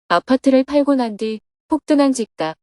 아파트를 팔고 난 뒤 폭등한 집값.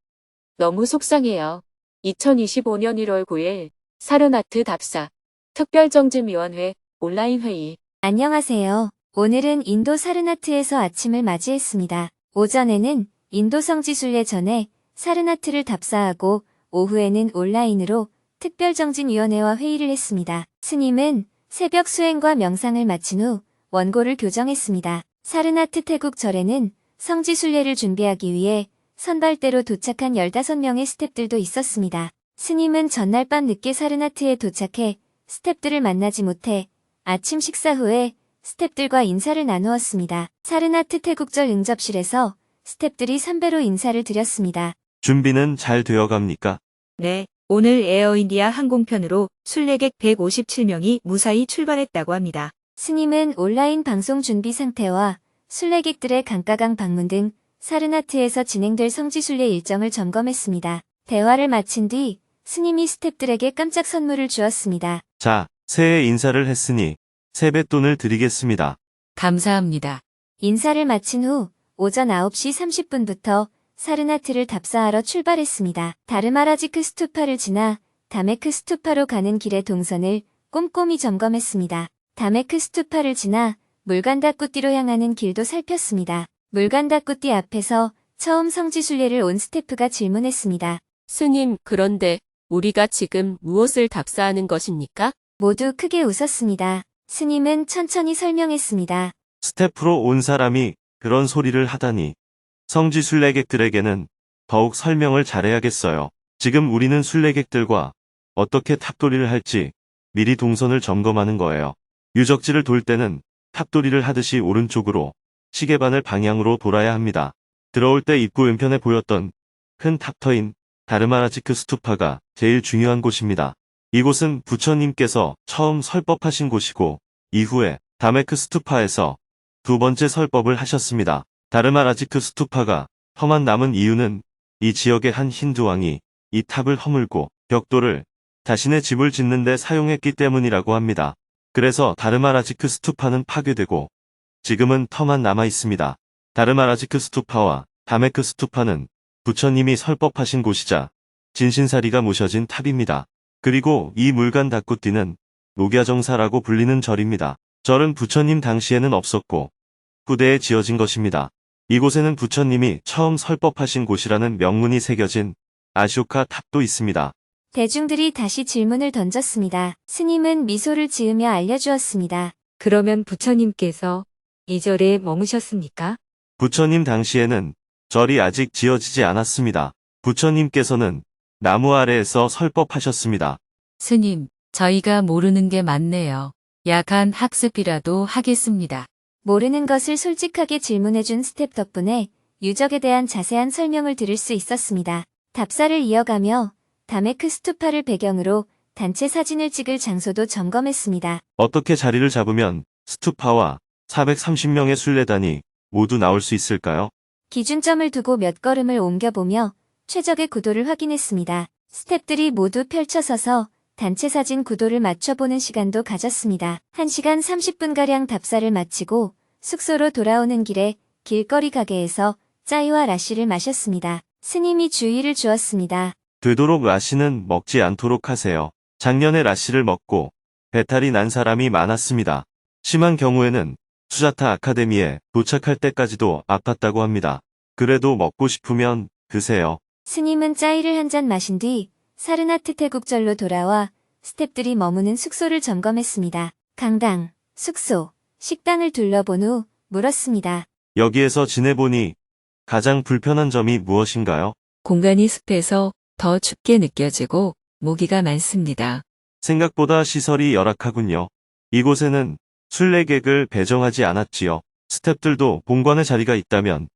너무 속상해요. 2025년 1월 9일 사르나트 답사 특별정진위원회 온라인 회의. 안녕하세요. 오늘은 인도 사르나트에서 아침을 맞이했습니다. 오전에는 인도 성지순례 전에 사르나트를 답사하고 오후에는 온라인으로 특별정진위원회와 회의를 했습니다. 스님은 새벽 수행과 명상을 마친 후 원고를 교정했습니다. 사르나트 태국 절에는 성지순례를 준비하기 위해 선발대로 도착한 15명의 스태프들도 있었습니다. 스님은 전날 밤 늦게 사르나트에 도착해 스태프들을 만나지 못해 아침 식사 후에 스태프들과 인사를 나누었습니다. 사르나트 태국절 응접실에서 스태프들이 선배로 인사를 드렸습니다. 준비는 잘 되어갑니까? 네, 오늘 에어인디아 항공편으로 순례객 157명이 무사히 출발했다고 합니다. 스님은 온라인 방송 준비 상태와 순례객들의 강가강 방문 등 사르나트에서 진행될 성지순례 일정을 점검했습니다. 대화를 마친 뒤 스님이 스태프들에게 깜짝 선물을 주었습니다. 자, 새해 인사를 했으니 세뱃돈을 드리겠습니다. 감사합니다. 인사를 마친 후 오전 9시 30분부터 사르나트를 답사하러 출발했습니다. 다르마라지크 스투파를 지나 다메크 스투파로 가는 길의 동선을 꼼꼼히 점검했습니다. 다메크 스투파를 지나 물간다꾸띠로 향하는 길도 살폈습니다. 물간다꾸띠 앞에서 처음 성지순례를 온 스태프가 질문했습니다. 스님, 그런데 우리가 지금 무엇을 답사하는 것입니까? 모두 크게 웃었습니다. 스님은 천천히 설명했습니다. 스태프로 온 사람이 그런 소리를 하다니. 성지 순례객들에게는 더욱 설명을 잘해야겠어요. 지금 우리는 순례객들과 어떻게 탑도리를 할지 미리 동선을 점검하는 거예요. 유적지를 돌 때는 탑도리를 하듯이 오른쪽으로 시계반을 방향으로 돌아야 합니다. 들어올 때 입구 왼편에 보였던 큰 탑터인 다르마라지크 스투파가 제일 중요한 곳입니다. 이곳은 부처님께서 처음 설법하신 곳이고 이후에 다메크 스투파에서 두 번째 설법을 하셨습니다. 다르마라지크 스투파가 험한 남은 이유는 이 지역의 한 힌두왕이 이 탑을 허물고 벽돌을 자신의 집을 짓는 데 사용했기 때문이라고 합니다. 그래서 다르마라지크 스투파는 파괴되고 지금은 터만 남아 있습니다. 다르마라지크 스투파와 다메크 스투파는 부처님이 설법하신 곳이자 진신사리가 모셔진 탑입니다. 그리고 이 물간 다꾸띠는 녹야정사라고 불리는 절입니다. 절은 부처님 당시에는 없었고 후대에 지어진 것입니다. 이곳에는 부처님이 처음 설법하신 곳이라는 명문이 새겨진 아쇼카 탑도 있습니다. 대중들이 다시 질문을 던졌습니다. 스님은 미소를 지으며 알려주었습니다. 그러면 부처님께서 이 절에 머무셨습니까? 부처님 당시에는 절이 아직 지어지지 않았습니다. 부처님께서는 나무 아래에서 설법하셨습니다. 스님, 저희가 모르는 게 많네요. 약한 학습이라도 하겠습니다. 모르는 것을 솔직하게 질문해준 스텝 덕분에 유적에 대한 자세한 설명을 들을 수 있었습니다. 답사를 이어가며 다메크 스투파를 배경으로 단체 사진을 찍을 장소도 점검했습니다. 어떻게 자리를 잡으면 스투파와 430명의 순례단이 모두 나올 수 있을까요? 기준점을 두고 몇 걸음을 옮겨보며 최적의 구도를 확인했습니다. 스텝들이 모두 펼쳐서서 단체 사진 구도를 맞춰보는 시간도 가졌습니다. 1시간 30분가량 답사를 마치고 숙소로 돌아오는 길에 길거리 가게에서 짜이와 라시를 마셨습니다. 스님이 주의를 주었습니다. 되도록 라시는 먹지 않도록 하세요. 작년에 라시를 먹고 배탈이 난 사람이 많았습니다. 심한 경우에는 수자타 아카데미에 도착할 때까지도 아팠다고 합니다. 그래도 먹고 싶으면 드세요. 스님은 짜이를 한 잔 마신 뒤 사르나트 태국절로 돌아와 스태프들이 머무는 숙소를 점검했습니다. 강당, 숙소, 식당을 둘러본 후 물었습니다. 여기에서 지내보니 가장 불편한 점이 무엇인가요? 공간이 습해서 더 춥게 느껴지고 모기가 많습니다. 생각보다 시설이 열악하군요. 이곳에는 순례객을 배정하지 않았지요. 스태프들도 본관에 자리가 있다면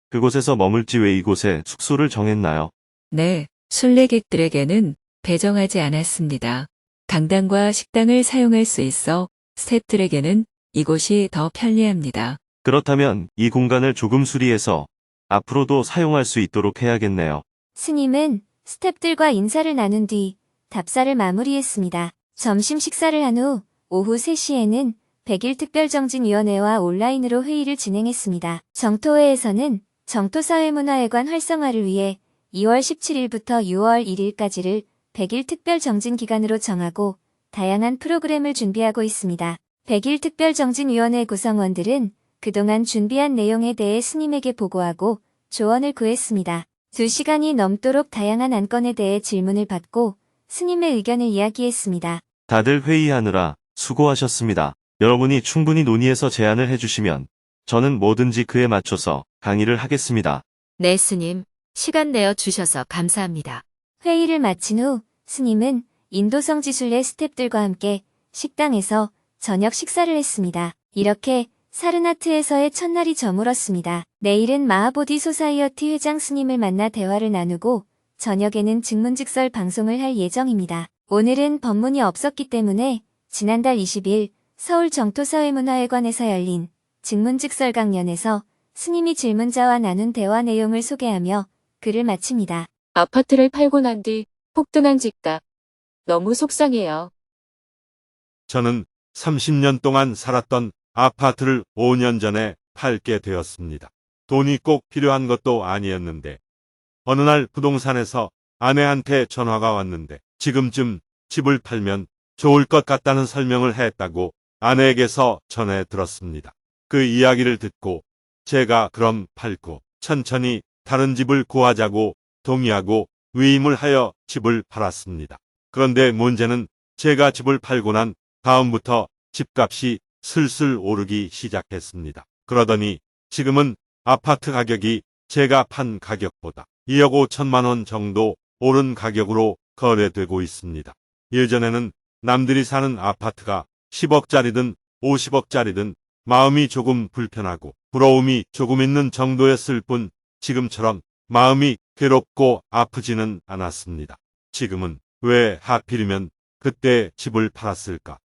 그곳에서 머물지 왜 이곳에 숙소를 정했나요? 네, 순례객들에게는 배정하지 않았습니다. 강당과 식당을 사용할 수 있어 스태프들에게는 이곳이 더 편리합니다. 그렇다면 이 공간을 조금 수리해서 앞으로도 사용할 수 있도록 해야겠네요. 스님은 스탭들과 인사를 나눈 뒤 답사를 마무리했습니다. 점심 식사를 한 후 오후 3시에는 100일 특별정진위원회와 온라인으로 회의를 진행했습니다. 정토회에서는 정토사회문화회관 활성화를 위해 2월 17일부터 6월 1일까지를 100일 특별정진 기간으로 정하고 다양한 프로그램을 준비하고 있습니다. 100일 특별정진위원회 구성원들은 그동안 준비한 내용에 대해 스님에게 보고하고 조언을 구했습니다. 2시간이 넘도록 다양한 안건에 대해 질문을 받고 스님의 의견을 이야기했습니다. 다들 회의하느라 수고하셨습니다. 여러분이 충분히 논의해서 제안을 해주시면 저는 뭐든지 그에 맞춰서 강의를 하겠습니다. 네, 스님. 시간 내어 주셔서 감사합니다. 회의를 마친 후 스님은 인도성 지술래 스탭들과 함께 식당에서 저녁 식사를 했습니다. 이렇게 사르나트에서의 첫날이 저물었습니다. 내일은 마하보디 소사이어티 회장 스님을 만나 대화를 나누고 저녁에는 증문즉설 방송을 할 예정입니다. 오늘은 법문이 없었기 때문에 지난달 20일 서울 정토사회문화회관에서 열린 증문즉설 강연에서 스님이 질문자와 나눈 대화 내용을 소개하며 글을 마칩니다. 아파트를 팔고 난 뒤 폭등한 집값. 너무 속상해요. 저는 30년 동안 살았던 아파트를 5년 전에 팔게 되었습니다. 돈이 꼭 필요한 것도 아니었는데 어느 날 부동산에서 아내한테 전화가 왔는데 지금쯤 집을 팔면 좋을 것 같다는 설명을 했다고 아내에게서 전해 들었습니다. 그 이야기를 듣고 제가 그럼 팔고 천천히 다른 집을 구하자고 동의하고 위임을 하여 집을 팔았습니다. 그런데 문제는 제가 집을 팔고 난 다음부터 집값이 슬슬 오르기 시작했습니다. 그러더니 지금은 아파트 가격이 제가 판 가격보다 2억 5천만 원 정도 오른 가격으로 거래되고 있습니다. 예전에는 남들이 사는 아파트가 10억짜리든 50억짜리든 마음이 조금 불편하고 부러움이 조금 있는 정도였을 뿐 지금처럼 마음이 괴롭고 아프지는 않았습니다. 지금은 왜 하필이면 그때 집을 팔았을까?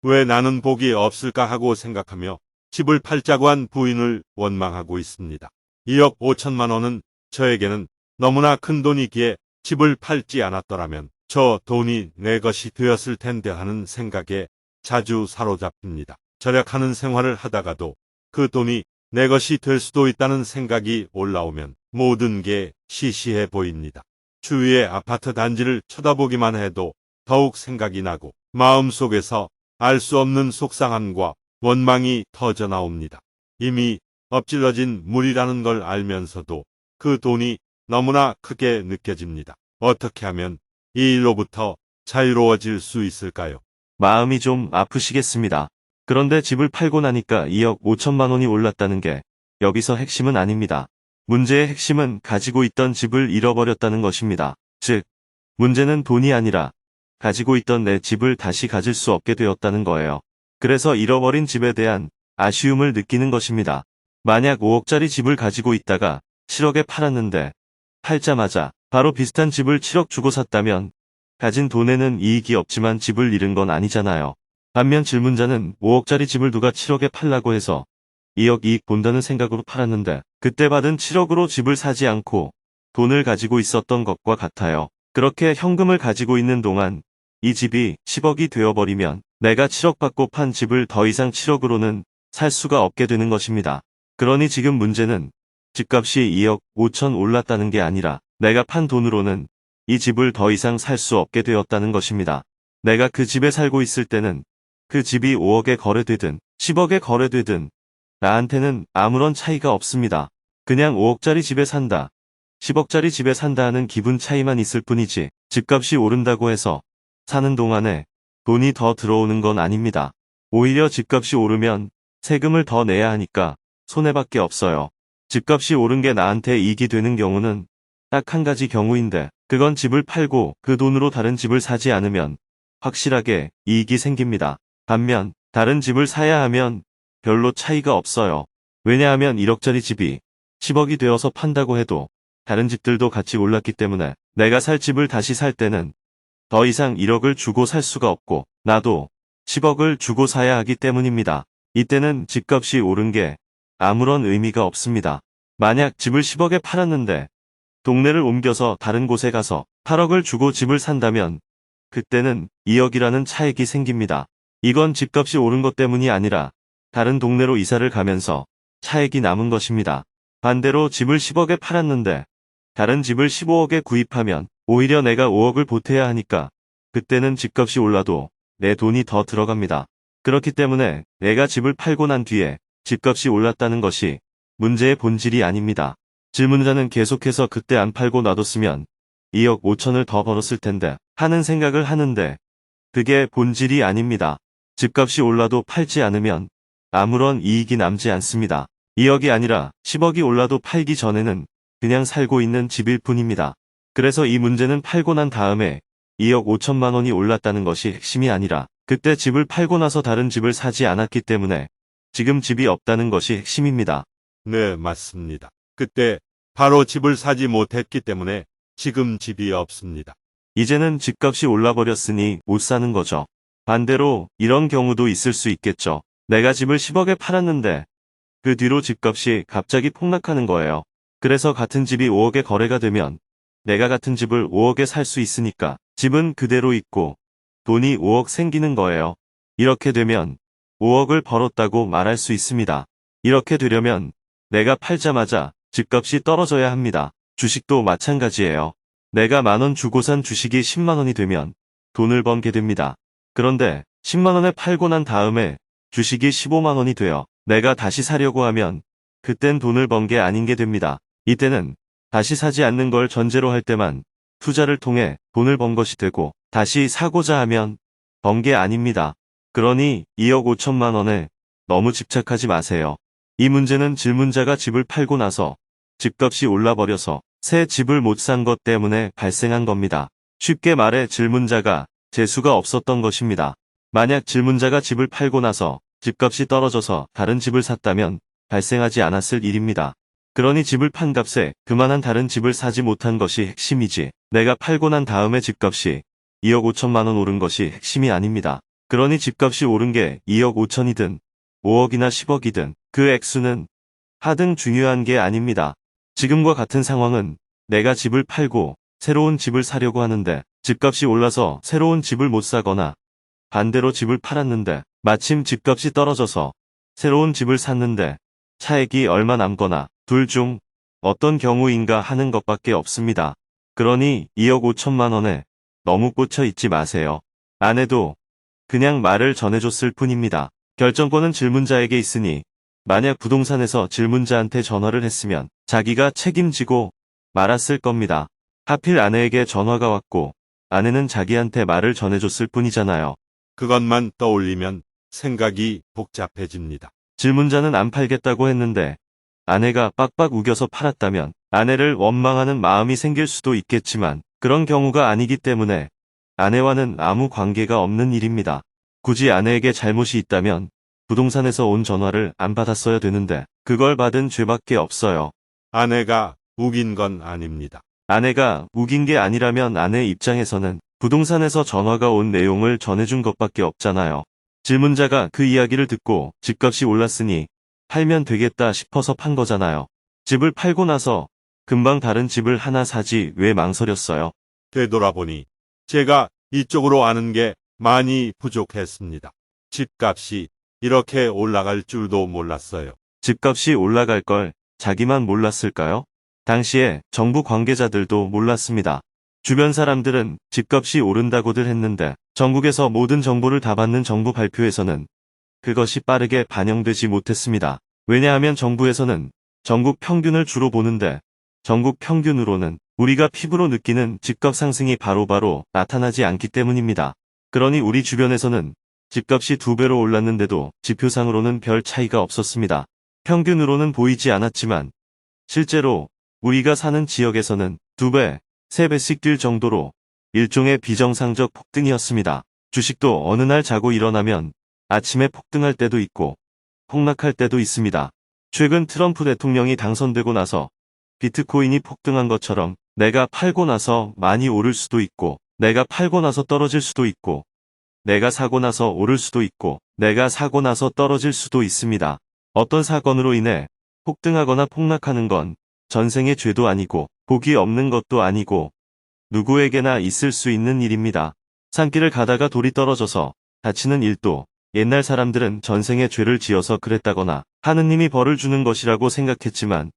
왜 나는 복이 없을까 하고 생각하며 집을 팔자고 한 부인을 원망하고 있습니다. 2억 5천만 원은 저에게는 너무나 큰 돈이기에 집을 팔지 않았더라면 저 돈이 내 것이 되었을 텐데 하는 생각에 자주 사로잡힙니다. 절약하는 생활을 하다가도 그 돈이 내 것이 될 수도 있다는 생각이 올라오면 모든 게 시시해 보입니다. 주위의 아파트 단지를 쳐다보기만 해도 더욱 생각이 나고 마음속에서 알 수 없는 속상함과 원망이 터져 나옵니다. 이미 엎질러진 물이라는 걸 알면서도 그 돈이 너무나 크게 느껴집니다. 어떻게 하면 이 일로부터 자유로워질 수 있을까요? 마음이 좀 아프시겠습니다. 그런데 집을 팔고 나니까 2억 5천만 원이 올랐다는 게 여기서 핵심은 아닙니다. 문제의 핵심은 가지고 있던 집을 잃어버렸다는 것입니다. 즉, 문제는 돈이 아니라 가지고 있던 내 집을 다시 가질 수 없게 되었다는 거예요. 그래서 잃어버린 집에 대한 아쉬움을 느끼는 것입니다. 만약 5억짜리 집을 가지고 있다가 7억에 팔았는데 팔자마자 바로 비슷한 집을 7억 주고 샀다면 가진 돈에는 이익이 없지만 집을 잃은 건 아니잖아요. 반면 질문자는 5억짜리 집을 누가 7억에 팔라고 해서 2억 이익 본다는 생각으로 팔았는데 그때 받은 7억으로 집을 사지 않고 돈을 가지고 있었던 것과 같아요. 그렇게 현금을 가지고 있는 동안 이 집이 10억이 되어버리면 내가 7억 받고 판 집을 더 이상 7억으로는 살 수가 없게 되는 것입니다. 그러니 지금 문제는 집값이 2억 5천 올랐다는 게 아니라 내가 판 돈으로는 이 집을 더 이상 살 수 없게 되었다는 것입니다. 내가 그 집에 살고 있을 때는 그 집이 5억에 거래되든 10억에 거래되든 나한테는 아무런 차이가 없습니다. 그냥 5억짜리 집에 산다, 10억짜리 집에 산다 하는 기분 차이만 있을 뿐이지 집값이 오른다고 해서 사는 동안에 돈이 더 들어오는 건 아닙니다. 오히려 집값이 오르면 세금을 더 내야 하니까 손해밖에 없어요. 집값이 오른 게 나한테 이익이 되는 경우는 딱 한 가지 경우인데 그건 집을 팔고 그 돈으로 다른 집을 사지 않으면 확실하게 이익이 생깁니다. 반면 다른 집을 사야 하면 별로 차이가 없어요. 왜냐하면 1억짜리 집이 10억이 되어서 판다고 해도 다른 집들도 같이 올랐기 때문에 내가 살 집을 다시 살 때는 더 이상 1억을 주고 살 수가 없고 나도 10억을 주고 사야 하기 때문입니다. 이때는 집값이 오른 게 아무런 의미가 없습니다. 만약 집을 10억에 팔았는데 동네를 옮겨서 다른 곳에 가서 8억을 주고 집을 산다면 그때는 2억이라는 차익이 생깁니다. 이건 집값이 오른 것 때문이 아니라 다른 동네로 이사를 가면서 차익이 남은 것입니다. 반대로 집을 10억에 팔았는데 다른 집을 15억에 구입하면 오히려 내가 5억을 보태야 하니까 그때는 집값이 올라도 내 돈이 더 들어갑니다. 그렇기 때문에 내가 집을 팔고 난 뒤에 집값이 올랐다는 것이 문제의 본질이 아닙니다. 질문자는 계속해서 그때 안 팔고 놔뒀으면 2억 5천을 더 벌었을 텐데 하는 생각을 하는데 그게 본질이 아닙니다. 집값이 올라도 팔지 않으면 아무런 이익이 남지 않습니다. 2억이 아니라 10억이 올라도 팔기 전에는 그냥 살고 있는 집일 뿐입니다. 그래서 이 문제는 팔고 난 다음에 2억 5천만 원이 올랐다는 것이 핵심이 아니라 그때 집을 팔고 나서 다른 집을 사지 않았기 때문에 지금 집이 없다는 것이 핵심입니다. 네, 맞습니다. 그때 바로 집을 사지 못했기 때문에 지금 집이 없습니다. 이제는 집값이 올라버렸으니 못 사는 거죠. 반대로 이런 경우도 있을 수 있겠죠. 내가 집을 10억에 팔았는데 그 뒤로 집값이 갑자기 폭락하는 거예요. 그래서 같은 집이 5억에 거래가 되면 내가 같은 집을 5억에 살 수 있으니까 집은 그대로 있고 돈이 5억 생기는 거예요. 이렇게 되면 5억을 벌었다고 말할 수 있습니다. 이렇게 되려면 내가 팔자마자 집값이 떨어져야 합니다. 주식도 마찬가지예요. 내가 10,000원 주고 산 주식이 10만 원이 되면 돈을 벌게 됩니다. 그런데 10만 원에 팔고 난 다음에 주식이 15만 원이 돼요. 내가 다시 사려고 하면 그땐 돈을 번 게 아닌 게 됩니다. 이때는 다시 사지 않는 걸 전제로 할 때만 투자를 통해 돈을 번 것이 되고 다시 사고자 하면 번 게 아닙니다. 그러니 2억 5천만 원에 너무 집착하지 마세요. 이 문제는 질문자가 집을 팔고 나서 집값이 올라버려서 새 집을 못 산 것 때문에 발생한 겁니다. 쉽게 말해 질문자가 재수가 없었던 것입니다. 만약 질문자가 집을 팔고 나서 집값이 떨어져서 다른 집을 샀다면 발생하지 않았을 일입니다. 그러니 집을 판 값에 그만한 다른 집을 사지 못한 것이 핵심이지 내가 팔고 난 다음에 집값이 2억 5천만 원 오른 것이 핵심이 아닙니다. 그러니 집값이 오른 게 2억 5천이든 5억이나 10억이든 그 액수는 하등 중요한 게 아닙니다. 지금과 같은 상황은 내가 집을 팔고 새로운 집을 사려고 하는데 집값이 올라서 새로운 집을 못 사거나 반대로 집을 팔았는데 마침 집값이 떨어져서 새로운 집을 샀는데 차액이 얼마 남거나 둘 중 어떤 경우인가 하는 것밖에 없습니다. 그러니 2억 5천만 원에 너무 꽂혀 있지 마세요. 아내도 그냥 말을 전해줬을 뿐입니다. 결정권은 질문자에게 있으니 만약 부동산에서 질문자한테 전화를 했으면 자기가 책임지고 말았을 겁니다. 하필 아내에게 전화가 왔고 아내는 자기한테 말을 전해줬을 뿐이잖아요. 그것만 떠올리면 생각이 복잡해집니다. 질문자는 안 팔겠다고 했는데 아내가 빡빡 우겨서 팔았다면 아내를 원망하는 마음이 생길 수도 있겠지만 그런 경우가 아니기 때문에 아내와는 아무 관계가 없는 일입니다. 굳이 아내에게 잘못이 있다면 부동산에서 온 전화를 안 받았어야 되는데 그걸 받은 죄밖에 없어요. 아내가 우긴 건 아닙니다. 아내가 우긴 게 아니라면 아내 입장에서는 부동산에서 전화가 온 내용을 전해준 것밖에 없잖아요. 질문자가 그 이야기를 듣고 집값이 올랐으니 팔면 되겠다 싶어서 판 거잖아요. 집을 팔고 나서 금방 다른 집을 하나 사지 왜 망설였어요? 되돌아보니 제가 이쪽으로 아는 게 많이 부족했습니다. 집값이 이렇게 올라갈 줄도 몰랐어요. 집값이 올라갈 걸 자기만 몰랐을까요? 당시에 정부 관계자들도 몰랐습니다. 주변 사람들은 집값이 오른다고들 했는데 전국에서 모든 정보를 다 받는 정부 발표에서는 그것이 빠르게 반영되지 못했습니다. 왜냐하면 정부에서는 전국 평균을 주로 보는데 전국 평균으로는 우리가 피부로 느끼는 집값 상승이 바로바로 나타나지 않기 때문입니다. 그러니 우리 주변에서는 집값이 2배로 올랐는데도 지표상으로는 별 차이가 없었습니다. 평균으로는 보이지 않았지만 실제로 우리가 사는 지역에서는 2배, 3배씩 뛸 정도로 일종의 비정상적 폭등이었습니다. 주식도 어느 날 자고 일어나면 아침에 폭등할 때도 있고 폭락할 때도 있습니다. 최근 트럼프 대통령이 당선되고 나서 비트코인이 폭등한 것처럼 내가 팔고 나서 많이 오를 수도 있고 내가 팔고 나서 떨어질 수도 있고 내가 사고 나서 오를 수도 있고 내가 사고 나서 떨어질 수도 있습니다. 어떤 사건으로 인해 폭등하거나 폭락하는 건 전생의 죄도 아니고 복이 없는 것도 아니고 누구에게나 있을 수 있는 일입니다. 산길을 가다가 돌이 떨어져서 다치는 일도 옛날 사람들은 전생에 죄를 지어서 그랬다거나 하느님이 벌을 주는 것이라고 생각했지만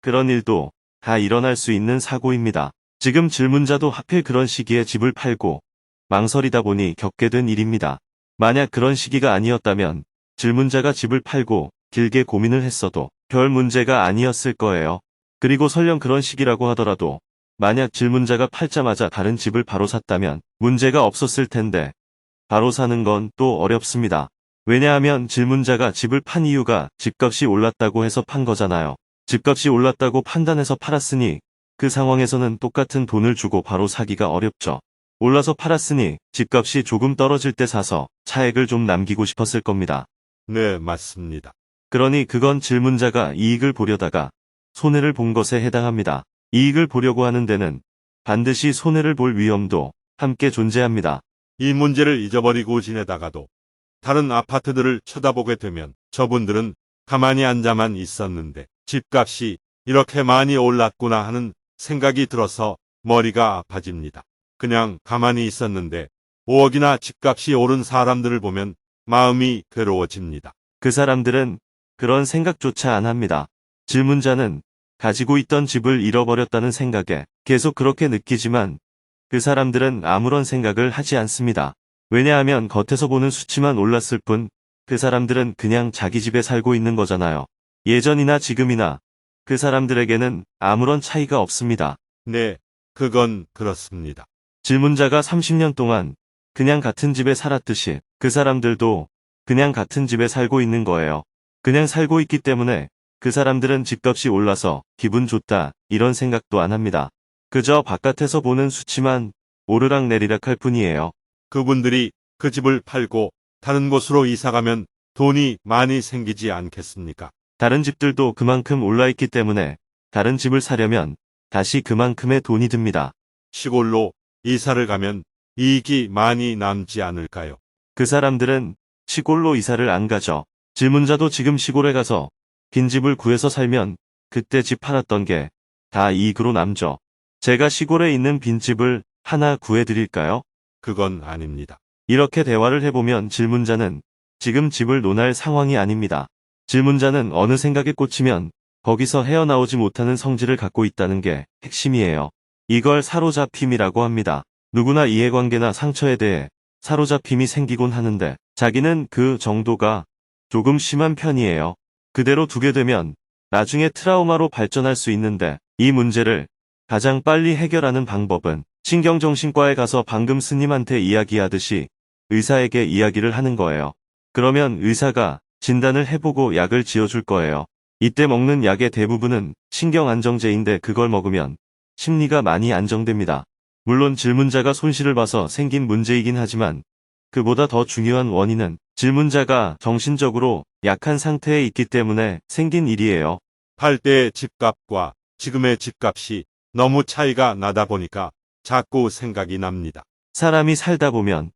그런 일도 다 일어날 수 있는 사고입니다. 지금 질문자도 하필 그런 시기에 집을 팔고 망설이다 보니 겪게 된 일입니다. 만약 그런 시기가 아니었다면 질문자가 집을 팔고 길게 고민을 했어도 별 문제가 아니었을 거예요. 그리고 설령 그런 시기라고 하더라도 만약 질문자가 팔자마자 다른 집을 바로 샀다면 문제가 없었을 텐데 바로 사는 건 또 어렵습니다. 왜냐하면 질문자가 집을 판 이유가 집값이 올랐다고 해서 판 거잖아요. 집값이 올랐다고 판단해서 팔았으니 그 상황에서는 똑같은 돈을 주고 바로 사기가 어렵죠. 올라서 팔았으니 집값이 조금 떨어질 때 사서 차액을 좀 남기고 싶었을 겁니다. 네, 맞습니다. 그러니 그건 질문자가 이익을 보려다가 손해를 본 것에 해당합니다. 이익을 보려고 하는 데는 반드시 손해를 볼 위험도 함께 존재합니다. 이 문제를 잊어버리고 지내다가도 다른 아파트들을 쳐다보게 되면 저분들은 가만히 앉아만 있었는데 집값이 이렇게 많이 올랐구나 하는 생각이 들어서 머리가 아파집니다. 그냥 가만히 있었는데 5억이나 집값이 오른 사람들을 보면 마음이 괴로워집니다. 그 사람들은 그런 생각조차 안 합니다. 질문자는 가지고 있던 집을 잃어버렸다는 생각에 계속 그렇게 느끼지만 그 사람들은 아무런 생각을 하지 않습니다. 왜냐하면 겉에서 보는 수치만 올랐을 뿐 그 사람들은 그냥 자기 집에 살고 있는 거잖아요. 예전이나 지금이나 그 사람들에게는 아무런 차이가 없습니다. 네, 그건 그렇습니다. 질문자가 30년 동안 그냥 같은 집에 살았듯이 그 사람들도 그냥 같은 집에 살고 있는 거예요. 그냥 살고 있기 때문에 그 사람들은 집값이 올라서 기분 좋다 이런 생각도 안 합니다. 그저 바깥에서 보는 수치만 오르락내리락 할 뿐이에요. 그분들이 그 집을 팔고 다른 곳으로 이사가면 돈이 많이 생기지 않겠습니까? 다른 집들도 그만큼 올라있기 때문에 다른 집을 사려면 다시 그만큼의 돈이 듭니다. 시골로 이사를 가면 이익이 많이 남지 않을까요? 그 사람들은 시골로 이사를 안 가죠. 질문자도 지금 시골에 가서 빈집을 구해서 살면 그때 집 팔았던 게 다 이익으로 남죠. 제가 시골에 있는 빈집을 하나 구해드릴까요? 그건 아닙니다. 이렇게 대화를 해보면 질문자는 지금 집을 논할 상황이 아닙니다. 질문자는 어느 생각에 꽂히면 거기서 헤어나오지 못하는 성질을 갖고 있다는 게 핵심이에요. 이걸 사로잡힘이라고 합니다. 누구나 이해관계나 상처에 대해 사로잡힘이 생기곤 하는데 자기는 그 정도가 조금 심한 편이에요. 그대로 두게 되면 나중에 트라우마로 발전할 수 있는데 이 문제를 가장 빨리 해결하는 방법은 신경정신과에 가서 방금 스님한테 이야기하듯이 의사에게 이야기를 하는 거예요. 그러면 의사가 진단을 해보고 약을 지어줄 거예요. 이때 먹는 약의 대부분은 신경안정제인데 그걸 먹으면 심리가 많이 안정됩니다. 물론 질문자가 손실을 봐서 생긴 문제이긴 하지만 그보다 더 중요한 원인은 질문자가 정신적으로 약한 상태에 있기 때문에 생긴 일이에요. 팔 때의 집값과 지금의 집값이 너무 차이가 나다 보니까 자꾸 생각이 납니다. 사람이 살다 보면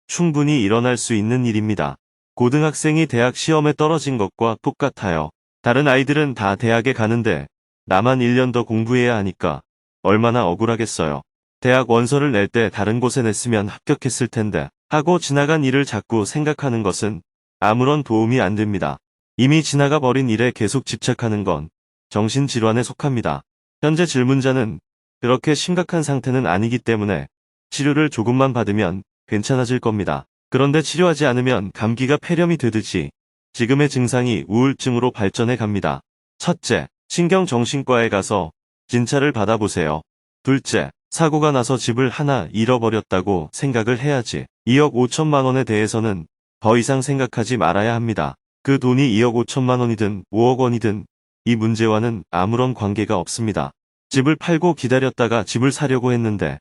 충분히 일어날 수 있는 일입니다. 고등학생이 대학 시험에 떨어진 것과 똑같아요. 다른 아이들은 다 대학에 가는데 나만 1년 더 공부해야 하니까 얼마나 억울하겠어요. 대학 원서를 낼 때 다른 곳에 냈으면 합격했을 텐데 하고 지나간 일을 자꾸 생각하는 것은 아무런 도움이 안 됩니다. 이미 지나가 버린 일에 계속 집착하는 건 정신질환에 속합니다. 현재 질문자는 그렇게 심각한 상태는 아니기 때문에 치료를 조금만 받으면 괜찮아질 겁니다. 그런데 치료하지 않으면 감기가 폐렴이 되듯이 지금의 증상이 우울증으로 발전해 갑니다. 첫째, 신경정신과에 가서 진찰을 받아보세요. 둘째, 사고가 나서 집을 하나 잃어버렸다고 생각을 해야지 2억 5천만 원에 대해서는 더 이상 생각하지 말아야 합니다. 그 돈이 2억 5천만 원이든 5억 원이든 이 문제와는 아무런 관계가 없습니다. 집을 팔고 기다렸다가 집을 사려고 했는데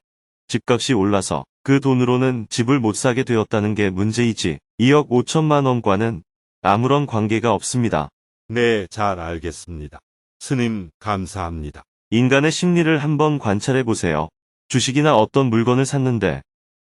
집값이 올라서 그 돈으로는 집을 못 사게 되었다는 게 문제이지 2억 5천만 원과는 아무런 관계가 없습니다. 네, 잘 알겠습니다. 스님, 감사합니다. 인간의 심리를 한번 관찰해 보세요. 주식이나 어떤 물건을 샀는데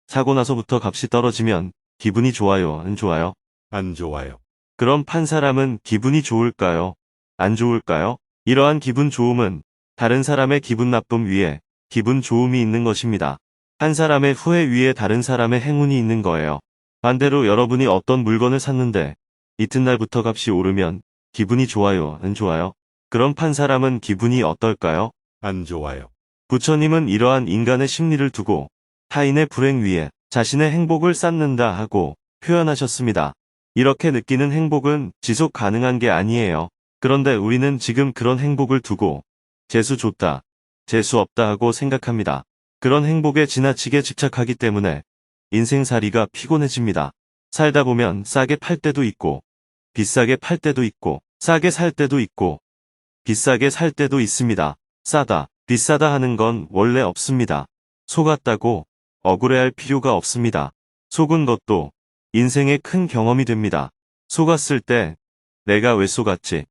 사고 나서부터 값이 떨어지면 기분이 좋아요, 안 좋아요? 안 좋아요. 그럼 판 사람은 기분이 좋을까요? 안 좋을까요? 이러한 기분 좋음은 다른 사람의 기분 나쁨 위에 기분 좋음이 있는 것입니다. 한 사람의 후회 위에 다른 사람의 행운이 있는 거예요. 반대로 여러분이 어떤 물건을 샀는데 이튿날부터 값이 오르면 기분이 좋아요, 안 좋아요? 그럼 판 사람은 기분이 어떨까요? 안 좋아요. 부처님은 이러한 인간의 심리를 두고 타인의 불행 위에 자신의 행복을 쌓는다 하고 표현하셨습니다. 이렇게 느끼는 행복은 지속 가능한 게 아니에요. 그런데 우리는 지금 그런 행복을 두고 재수 좋다, 재수 없다 하고 생각합니다. 그런 행복에 지나치게 집착하기 때문에 인생살이가 피곤해집니다. 살다 보면 싸게 팔 때도 있고, 비싸게 팔 때도 있고, 싸게 살 때도 있고, 비싸게 살 때도 있습니다. 싸다, 비싸다 하는 건 원래 없습니다. 속았다고 억울해할 필요가 없습니다. 속은 것도 인생의 큰 경험이 됩니다. 속았을 때 내가 왜 속았지?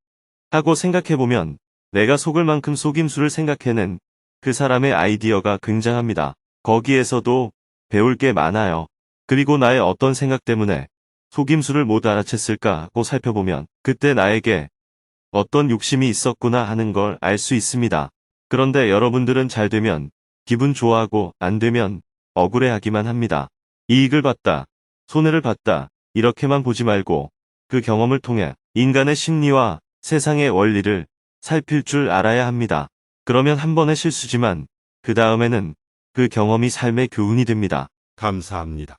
하고 생각해보면 내가 속을 만큼 속임수를 생각해낸 그 사람의 아이디어가 굉장합니다. 거기에서도 배울 게 많아요. 그리고 나의 어떤 생각 때문에 속임수를 못 알아챘을까 하고 살펴보면 그때 나에게 어떤 욕심이 있었구나 하는 걸 알 수 있습니다. 그런데 여러분들은 잘 되면 기분 좋아하고 안 되면 억울해하기만 합니다. 이익을 봤다, 손해를 봤다 이렇게만 보지 말고 그 경험을 통해 인간의 심리와 세상의 원리를 살필 줄 알아야 합니다. 그러면 한 번의 실수지만 그 다음에는 그 경험이 삶의 교훈이 됩니다. 감사합니다.